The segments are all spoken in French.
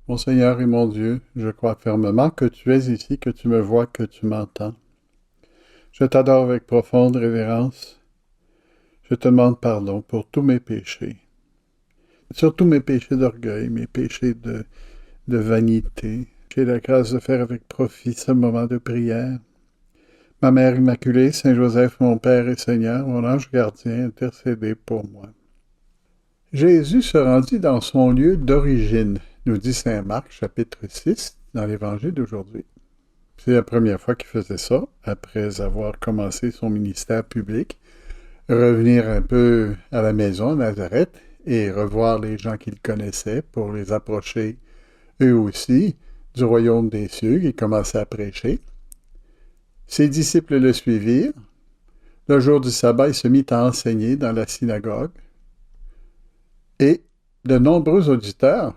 Mon Seigneur et mon Dieu, je crois fermement que tu es ici, que tu me vois, que tu m'entends. Je t'adore avec profonde révérence. Je te demande pardon pour tous mes péchés, surtout mes péchés d'orgueil, mes péchés de vanité. J'ai la grâce de faire avec profit ce moment de prière. Ma Mère Immaculée, Saint Joseph, mon Père et Seigneur, mon ange gardien, intercédez pour moi. Jésus se rendit dans son lieu d'origine, nous dit saint Marc, chapitre 6, dans l'Évangile d'aujourd'hui. C'est la première fois qu'il faisait ça, après avoir commencé son ministère public, revenir un peu à la maison, à Nazareth, et revoir les gens qu'il connaissait pour les approcher, eux aussi, du royaume des cieux. Il commençait à prêcher. Ses disciples le suivirent. Le jour du sabbat, il se mit à enseigner dans la synagogue. Et de nombreux auditeurs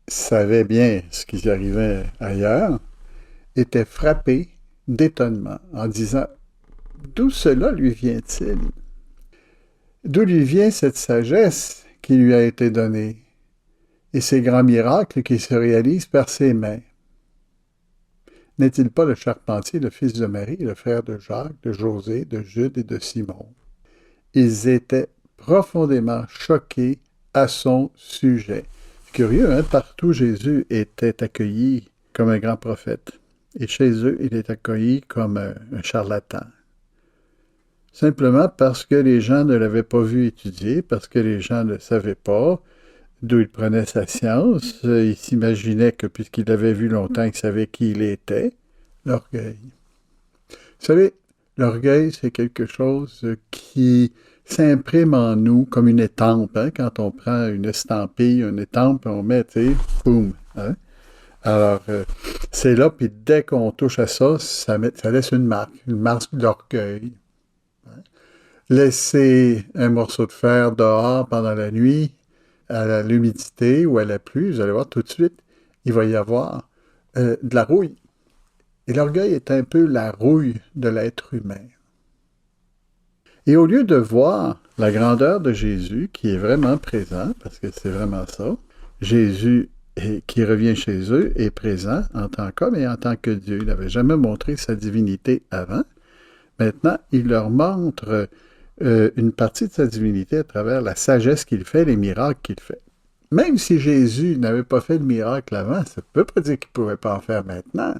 savaient bien ce qui arrivait ailleurs, étaient frappés d'étonnement en disant « D'où cela lui vient-il? D'où lui vient cette sagesse qui lui a été donnée et ces grands miracles qui se réalisent par ses mains? N'est-il pas le charpentier, le fils de Marie, le frère de Jacques, de José, de Jude et de Simon? » Ils étaient profondément choqués à son sujet. Curieux, hein? Partout Jésus était accueilli comme un grand prophète. Et chez eux, il est accueilli comme un charlatan. Simplement parce que les gens ne l'avaient pas vu étudier, parce que les gens ne savaient pas d'où il prenait sa science. Ils s'imaginaient que puisqu'il l'avait vu longtemps, il savait qui il était. L'orgueil. Vous savez, l'orgueil, c'est quelque chose qui s'imprime en nous comme une étampe. Hein? Quand on prend une estampille, une étampe, on met, tu sais, boum. Hein? Alors, c'est là, puis dès qu'on touche à ça, ça laisse une marque d'orgueil. Hein? Laisser un morceau de fer dehors pendant la nuit, à l'humidité ou à la pluie, vous allez voir tout de suite, il va y avoir de la rouille. Et l'orgueil est un peu la rouille de l'être humain. Et au lieu de voir la grandeur de Jésus, qui est vraiment présent, parce que c'est vraiment ça, Jésus qui revient chez eux est présent en tant qu'homme et en tant que Dieu. Il n'avait jamais montré sa divinité avant. Maintenant, il leur montre une partie de sa divinité à travers la sagesse qu'il fait, les miracles qu'il fait. Même si Jésus n'avait pas fait de miracle avant, ça ne peut pas dire qu'il ne pouvait pas en faire maintenant.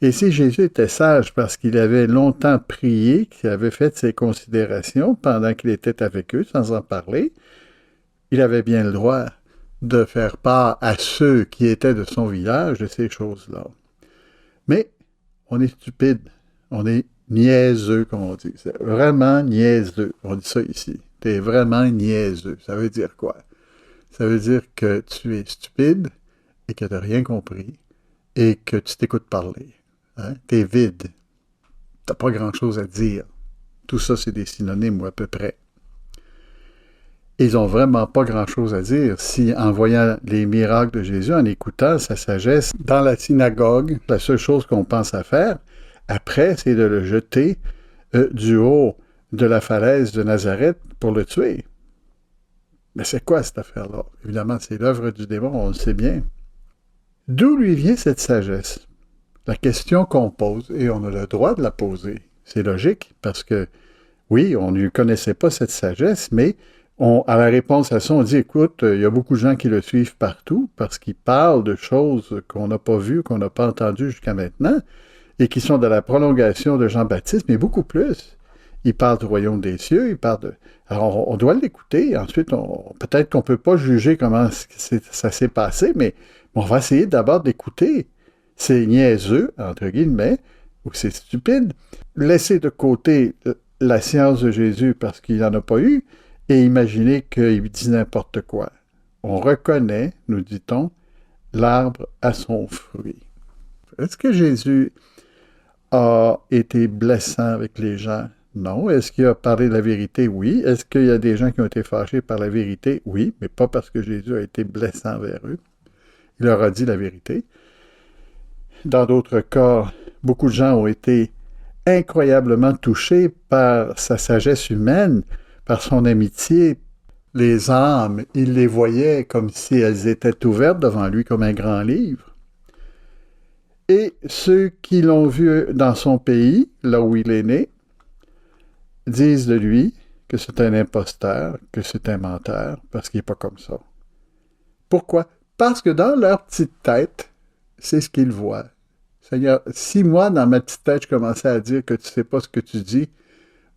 Et si Jésus était sage parce qu'il avait longtemps prié, qu'il avait fait ses considérations pendant qu'il était avec eux, sans en parler, il avait bien le droit de faire part à ceux qui étaient de son village de ces choses-là. Mais on est stupide, on est niaiseux, comme on dit. C'est vraiment niaiseux. On dit ça ici. Tu es vraiment niaiseux. Ça veut dire quoi? Ça veut dire que tu es stupide et que tu n'as rien compris et que tu t'écoutes parler. Hein? Tu es vide. Tu n'as pas grand-chose à dire. Tout ça, c'est des synonymes ou à peu près. Ils n'ont vraiment pas grand-chose à dire si, en voyant les miracles de Jésus, en écoutant sa sagesse dans la synagogue, la seule chose qu'on pense à faire, après, c'est de le jeter du haut de la falaise de Nazareth pour le tuer. Mais c'est quoi cette affaire-là? Évidemment, c'est l'œuvre du démon, on le sait bien. D'où lui vient cette sagesse? La question qu'on pose, et on a le droit de la poser, c'est logique, parce que, oui, on ne connaissait pas cette sagesse, mais à la réponse à ça, on dit, écoute, il y a beaucoup de gens qui le suivent partout, parce qu'il parle de choses qu'on n'a pas vues, qu'on n'a pas entendues jusqu'à maintenant, et qui sont de la prolongation de Jean-Baptiste, mais beaucoup plus. Il parle du royaume des cieux, il parle de... Alors, on doit l'écouter. Ensuite, peut-être qu'on ne peut pas juger comment ça s'est passé, mais on va essayer d'abord d'écouter. C'est niaiseux, entre guillemets, ou c'est stupide. Laisser de côté la science de Jésus parce qu'il n'en a pas eu, et imaginer qu'il dit n'importe quoi. On reconnaît, nous dit-on, l'arbre à son fruit. Est-ce que Jésus a été blessant avec les gens? Non. Est-ce qu'il a parlé de la vérité? Oui. Est-ce qu'il y a des gens qui ont été fâchés par la vérité? Oui, mais pas parce que Jésus a été blessant vers eux. Il leur a dit la vérité. Dans d'autres cas, beaucoup de gens ont été incroyablement touchés par sa sagesse humaine, par son amitié, les âmes, il les voyait comme si elles étaient ouvertes devant lui comme un grand livre. Et ceux qui l'ont vu dans son pays, là où il est né, disent de lui que c'est un imposteur, que c'est un menteur, parce qu'il n'est pas comme ça. Pourquoi? Parce que dans leur petite tête, c'est ce qu'ils voient. Seigneur, si moi, dans ma petite tête, je commençais à dire que tu ne sais pas ce que tu dis,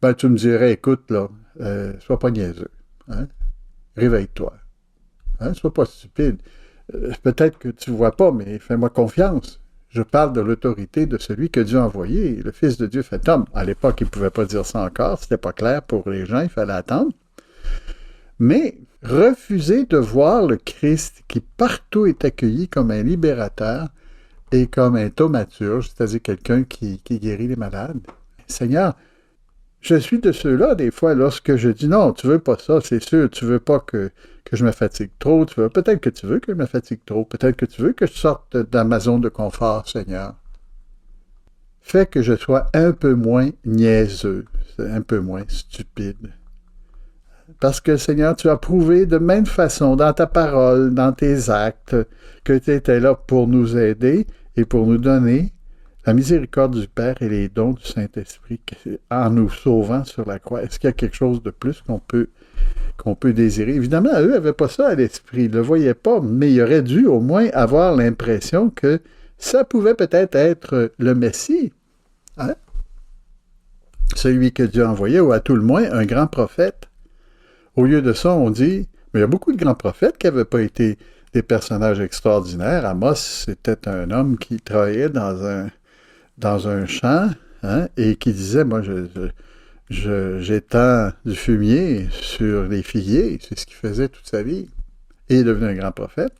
ben tu me dirais, écoute, là, sois pas niaiseux. Hein? Réveille-toi. Hein? Sois pas stupide. Peut-être que tu ne vois pas, mais fais-moi confiance. Je parle de l'autorité de celui que Dieu a envoyé. Le Fils de Dieu fait homme. À l'époque, il ne pouvait pas dire ça encore. C'était pas clair pour les gens. Il fallait attendre. Mais refuser de voir le Christ qui partout est accueilli comme un libérateur et comme un thaumaturge, c'est-à-dire quelqu'un qui guérit les malades. Seigneur, je suis de ceux-là, des fois, lorsque je dis non, tu veux pas ça, c'est sûr, tu veux pas que je me fatigue trop, peut-être que tu veux que je me fatigue trop, peut-être que tu veux que je sorte de ma zone de confort, Seigneur. Fais que je sois un peu moins niaiseux, un peu moins stupide. Parce que, Seigneur, tu as prouvé de même façon, dans ta parole, dans tes actes, que tu étais là pour nous aider et pour nous donner la miséricorde du Père et les dons du Saint-Esprit en nous sauvant sur la croix. Est-ce qu'il y a quelque chose de plus qu'on peut désirer? Évidemment, eux n'avaient pas ça à l'esprit, ils ne le voyaient pas, mais ils auraient dû au moins avoir l'impression que ça pouvait peut-être être le Messie. Hein? Celui que Dieu envoyait, ou à tout le moins un grand prophète. Au lieu de ça, on dit, mais il y a beaucoup de grands prophètes qui n'avaient pas été des personnages extraordinaires. Amos, c'était un homme qui travaillait dans un champ, hein, et qui disait, moi, j'étends du fumier sur les figuiers. C'est ce qu'il faisait toute sa vie. Et il est devenu un grand prophète.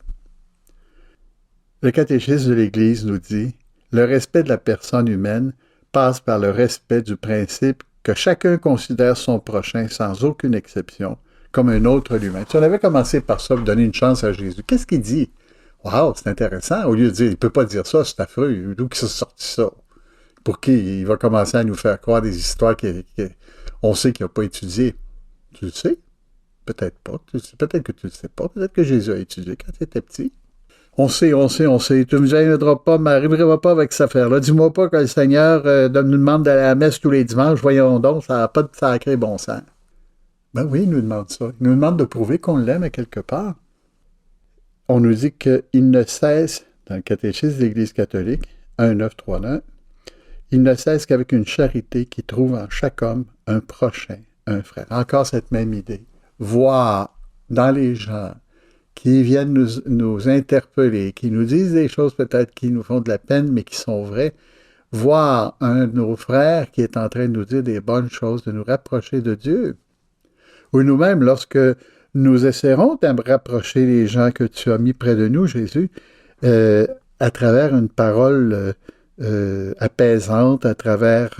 Le catéchisme de l'Église nous dit, le respect de la personne humaine passe par le respect du principe que chacun considère son prochain sans aucune exception comme un autre lui-même. Si on avait commencé par ça, pour donner une chance à Jésus, qu'est-ce qu'il dit? Waouh, c'est intéressant. Au lieu de dire, il ne peut pas dire ça, c'est affreux. D'où qu'il s'est sorti ça? Pour qui il va commencer à nous faire croire des histoires qu'on sait qu'il n'a pas étudiées. Tu le sais? Peut-être pas. Peut-être que tu ne le sais pas. Peut-être que Jésus a étudié quand il était petit. On sait. Tu ne me gêneras pas, m'arriveras pas avec cette affaire-là. Dis-moi pas que le Seigneur nous demande d'aller à la messe tous les dimanches. Voyons donc, ça n'a pas de sacré bon sens. Ben oui, il nous demande ça. Il nous demande de prouver qu'on l'aime à quelque part. On nous dit qu'il ne cesse, dans le catéchisme de l'Église catholique, 1.9.3.1, il ne cesse qu'avec une charité qui trouve en chaque homme un prochain, un frère. Encore cette même idée. Voir dans les gens qui viennent nous interpeller, qui nous disent des choses peut-être qui nous font de la peine, mais qui sont vraies, voir un de nos frères qui est en train de nous dire des bonnes choses, de nous rapprocher de Dieu. Ou nous-mêmes, lorsque nous essaierons de rapprocher les gens que tu as mis près de nous, Jésus, à travers une parole apaisante, à travers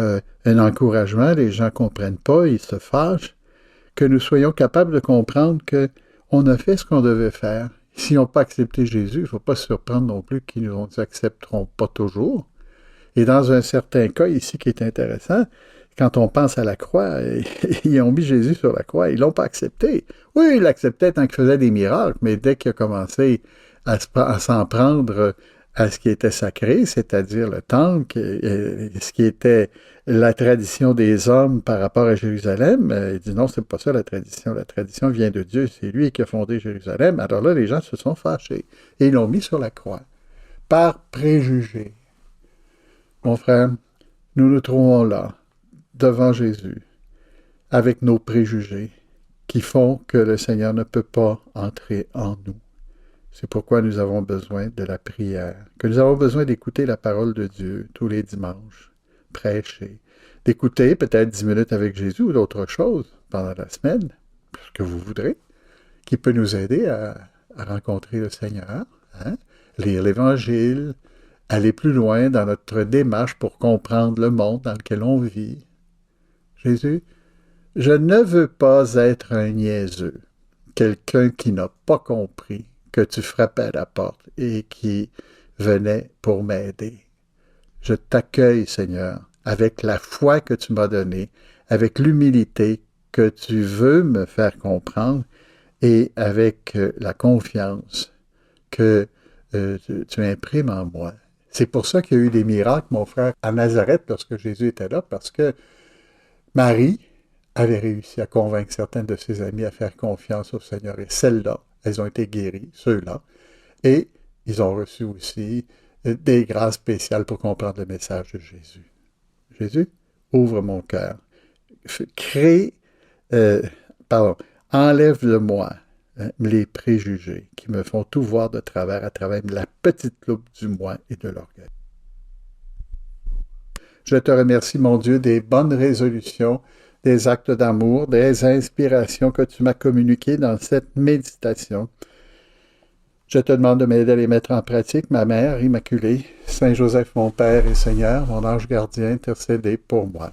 un encouragement, les gens ne comprennent pas, ils se fâchent, que nous soyons capables de comprendre qu'on a fait ce qu'on devait faire. S'ils n'ont pas accepté Jésus, il ne faut pas se surprendre non plus qu'ils ne nous accepteront pas toujours. Et dans un certain cas ici qui est intéressant, quand on pense à la croix, ils ont mis Jésus sur la croix, ils ne l'ont pas accepté. Oui, ils l'acceptaient tant qu'il faisait des miracles, mais dès qu'il a commencé à s'en prendre à ce qui était sacré, c'est-à-dire le temple, ce qui était la tradition des hommes par rapport à Jérusalem, il dit non, c'est pas ça la tradition vient de Dieu, c'est lui qui a fondé Jérusalem. Alors là, les gens se sont fâchés et ils l'ont mis sur la croix, par préjugé. Mon frère, nous nous trouvons là, devant Jésus, avec nos préjugés, qui font que le Seigneur ne peut pas entrer en nous. C'est pourquoi nous avons besoin de la prière, que nous avons besoin d'écouter la parole de Dieu tous les dimanches, prêcher, d'écouter peut-être 10 minutes avec Jésus ou d'autres choses pendant la semaine, ce que vous voudrez, qui peut nous aider à rencontrer le Seigneur, hein? Lire l'Évangile, aller plus loin dans notre démarche pour comprendre le monde dans lequel on vit. Jésus, je ne veux pas être un niaiseux, quelqu'un qui n'a pas compris que tu frappais à la porte et qui venait pour m'aider. Je t'accueille, Seigneur, avec la foi que tu m'as donnée, avec l'humilité que tu veux me faire comprendre et avec la confiance que tu imprimes en moi. C'est pour ça qu'il y a eu des miracles, mon frère, à Nazareth, lorsque Jésus était là, parce que Marie avait réussi à convaincre certaines de ses amies à faire confiance au Seigneur. Et celles-là, elles ont été guéries, ceux-là. Et ils ont reçu aussi des grâces spéciales pour comprendre le message de Jésus. Jésus, ouvre mon cœur. Crée, euh, pardon, enlève de moi les préjugés qui me font tout voir de travers à travers la petite loupe du moi et de l'orgueil. Je te remercie, mon Dieu, des bonnes résolutions, des actes d'amour, des inspirations que tu m'as communiquées dans cette méditation. Je te demande de m'aider à les mettre en pratique, ma Mère Immaculée, Saint Joseph, mon Père et Seigneur, mon ange gardien, intercédez pour moi.